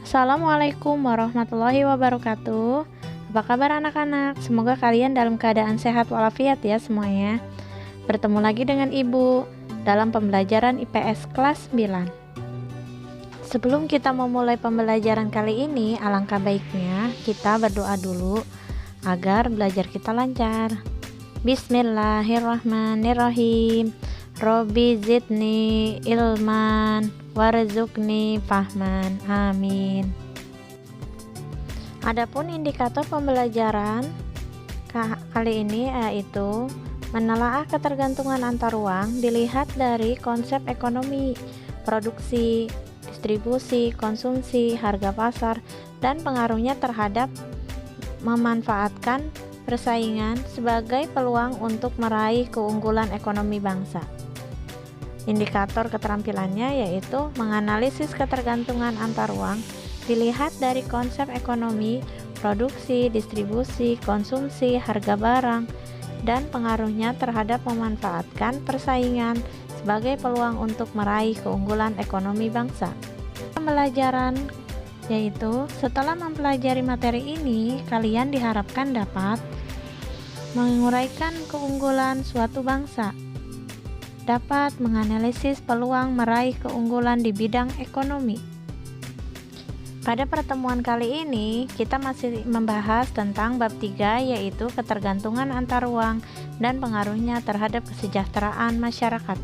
Assalamualaikum warahmatullahi wabarakatuh. Apa kabar anak-anak? Semoga kalian dalam keadaan sehat walafiat ya semuanya. Bertemu lagi dengan Ibu dalam pembelajaran IPS kelas 9. Sebelum kita memulai pembelajaran kali ini, alangkah baiknya kita berdoa dulu agar belajar kita lancar. Bismillahirrahmanirrahim. Robbi zidni ilman warzuqni fahman. Amin. Adapun indikator pembelajaran kali ini yaitu menelaah ketergantungan antar uang dilihat dari konsep ekonomi, produksi, distribusi, konsumsi, harga pasar, dan pengaruhnya terhadap memanfaatkan persaingan sebagai peluang untuk meraih keunggulan ekonomi bangsa. Indikator keterampilannya yaitu menganalisis ketergantungan antar uang dilihat dari konsep ekonomi, produksi, distribusi, konsumsi, harga barang, dan pengaruhnya terhadap memanfaatkan persaingan sebagai peluang untuk meraih keunggulan ekonomi bangsa. Pembelajaran yaitu setelah mempelajari materi ini, kalian diharapkan dapat menguraikan keunggulan suatu bangsa, dapat menganalisis peluang meraih keunggulan di bidang ekonomi. Pada pertemuan kali ini, kita masih membahas tentang bab 3 yaitu ketergantungan antar uang dan pengaruhnya terhadap kesejahteraan masyarakat.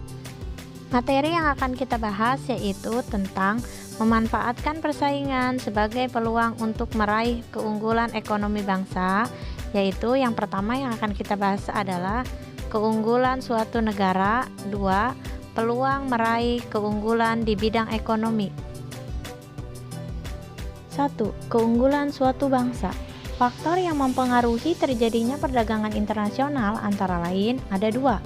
Materi yang akan kita bahas yaitu tentang memanfaatkan persaingan sebagai peluang untuk meraih keunggulan ekonomi bangsa, yaitu yang pertama yang akan kita bahas adalah keunggulan suatu negara. 2. Peluang meraih keunggulan di bidang ekonomi. 1. Keunggulan suatu bangsa. Faktor yang mempengaruhi terjadinya perdagangan internasional antara lain ada 2.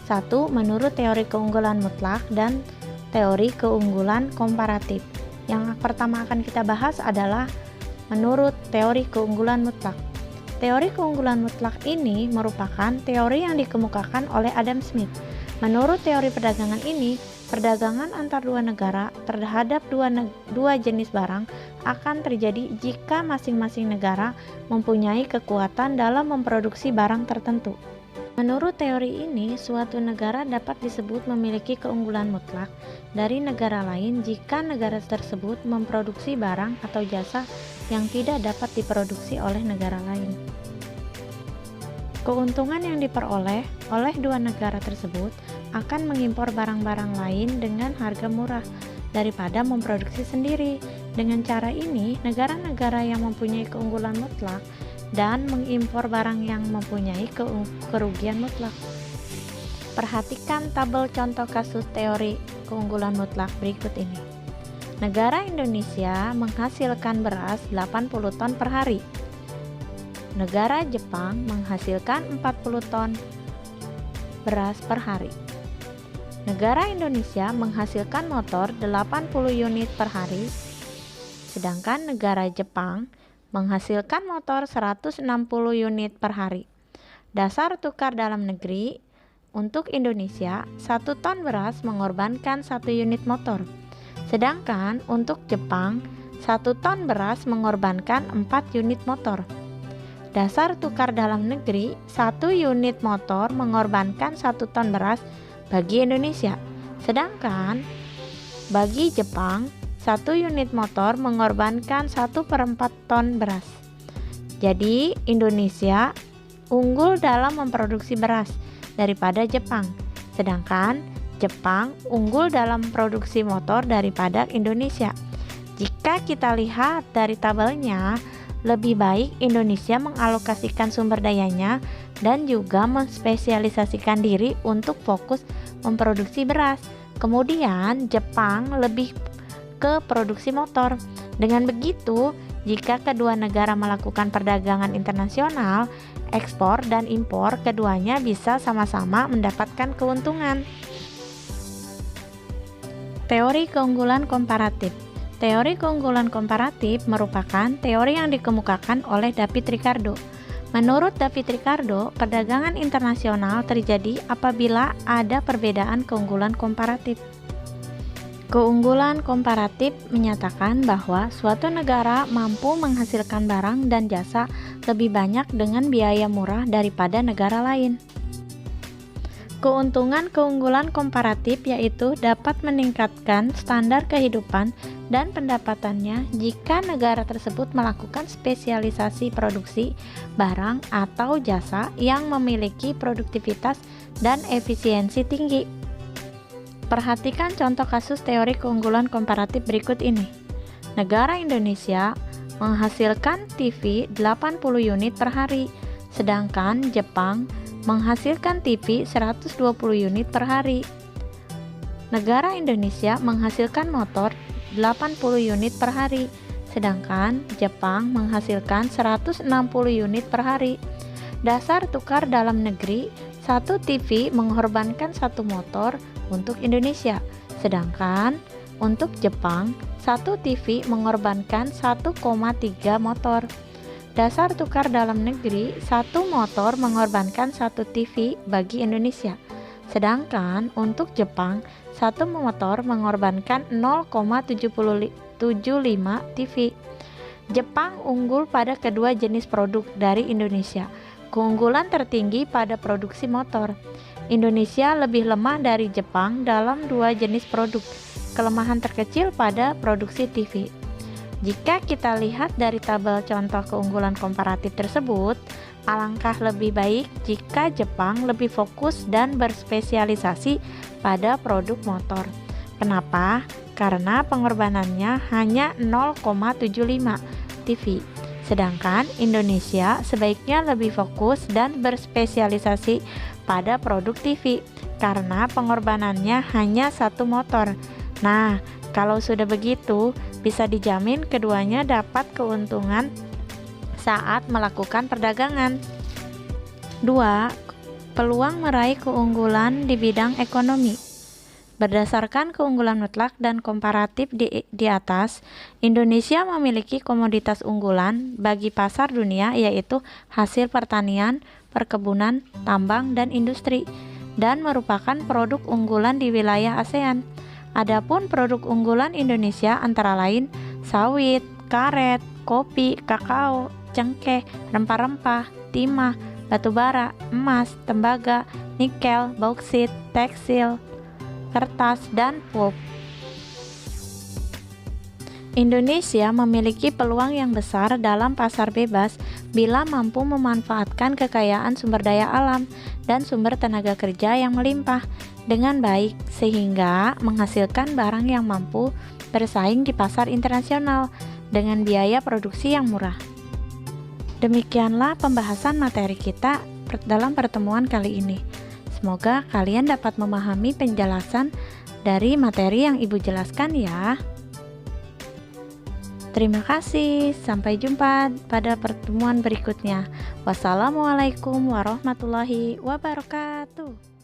1. Menurut teori keunggulan mutlak dan teori keunggulan komparatif. Yang pertama akan kita bahas adalah menurut teori keunggulan mutlak. Teori keunggulan mutlak ini merupakan teori yang dikemukakan oleh Adam Smith. Menurut teori perdagangan ini, perdagangan antar dua negara terhadap dua jenis barang akan terjadi jika masing-masing negara mempunyai kekuatan dalam memproduksi barang tertentu. Menurut teori ini, suatu negara dapat disebut memiliki keunggulan mutlak dari negara lain jika negara tersebut memproduksi barang atau jasa yang tidak dapat diproduksi oleh negara lain. Keuntungan yang diperoleh oleh dua negara tersebut akan mengimpor barang-barang lain dengan harga murah daripada memproduksi sendiri. Dengan cara ini, negara-negara yang mempunyai keunggulan mutlak dan mengimpor barang yang mempunyai kerugian mutlak. Perhatikan tabel contoh kasus teori keunggulan mutlak berikut ini. Negara Indonesia menghasilkan beras 80 ton per hari. Negara Jepang menghasilkan 40 ton beras per hari. Negara Indonesia menghasilkan motor 80 unit per hari, sedangkan negara Jepang menghasilkan motor 160 unit per hari. Dasar tukar dalam negeri untuk Indonesia, 1 ton beras mengorbankan 1 unit motor. Sedangkan untuk Jepang, 1 ton beras mengorbankan 4 unit motor. Dasar tukar dalam negeri, 1 unit motor mengorbankan 1 ton beras bagi Indonesia. Sedangkan bagi Jepang, 1 unit motor mengorbankan 1/4 ton beras. Jadi, Indonesia unggul dalam memproduksi beras daripada Jepang. Sedangkan Jepang unggul dalam produksi motor daripada Indonesia. Jika kita lihat dari tabelnya, lebih baik Indonesia mengalokasikan sumber dayanya dan juga menspesialisasikan diri untuk fokus memproduksi beras. Kemudian Jepang lebih ke produksi motor. Dengan begitu, jika kedua negara melakukan perdagangan internasional, ekspor dan impor keduanya bisa sama-sama mendapatkan keuntungan. Teori keunggulan komparatif. Teori keunggulan komparatif merupakan teori yang dikemukakan oleh David Ricardo. Menurut David Ricardo, perdagangan internasional terjadi apabila ada perbedaan keunggulan komparatif. Keunggulan komparatif menyatakan bahwa suatu negara mampu menghasilkan barang dan jasa lebih banyak dengan biaya murah daripada negara lain. Keuntungan-keunggulan komparatif yaitu dapat meningkatkan standar kehidupan dan pendapatannya jika negara tersebut melakukan spesialisasi produksi barang atau jasa yang memiliki produktivitas dan efisiensi tinggi. Perhatikan contoh kasus teori keunggulan komparatif berikut ini. Negara Indonesia menghasilkan TV 80 unit per hari, sedangkan Jepang menghasilkan TV 120 unit per hari. Negara Indonesia menghasilkan motor 80 unit per hari, sedangkan Jepang menghasilkan 160 unit per hari. Dasar tukar dalam negeri, satu TV mengorbankan satu motor untuk Indonesia, sedangkan untuk Jepang, satu TV mengorbankan 1,3 motor. Dasar tukar dalam negeri, satu motor mengorbankan satu TV bagi Indonesia, sedangkan untuk Jepang, satu motor mengorbankan 0,75 TV. Jepang unggul pada kedua jenis produk dari Indonesia. Keunggulan tertinggi pada produksi motor. Indonesia lebih lemah dari Jepang dalam dua jenis produk. Kelemahan terkecil pada produksi TV. Jika kita lihat dari tabel contoh keunggulan komparatif tersebut, alangkah lebih baik jika Jepang lebih fokus dan berspesialisasi pada produk motor. Kenapa? Karena pengorbanannya hanya 0,75 TV. Sedangkan Indonesia sebaiknya lebih fokus dan berspesialisasi pada produk TV karena pengorbanannya hanya satu motor. Nah, kalau sudah begitu, bisa dijamin keduanya dapat keuntungan saat melakukan perdagangan. 2. Peluang meraih keunggulan di bidang ekonomi. Berdasarkan keunggulan mutlak dan komparatif di atas, Indonesia memiliki komoditas unggulan bagi pasar dunia yaitu hasil pertanian, perkebunan, tambang, dan industri, dan merupakan produk unggulan di wilayah ASEAN. Adapun produk unggulan Indonesia antara lain sawit, karet, kopi, kakao, cengkeh, rempah-rempah, timah, batubara, emas, tembaga, nikel, bauksit, tekstil, kertas, dan pulp. Indonesia memiliki peluang yang besar dalam pasar bebas bila mampu memanfaatkan kekayaan sumber daya alam dan sumber tenaga kerja yang melimpah dengan baik sehingga menghasilkan barang yang mampu bersaing di pasar internasional dengan biaya produksi yang murah. Demikianlah pembahasan materi kita dalam pertemuan kali ini. Semoga kalian dapat memahami penjelasan dari materi yang Ibu jelaskan ya. Terima kasih, sampai jumpa pada pertemuan berikutnya. Wassalamualaikum warahmatullahi wabarakatuh.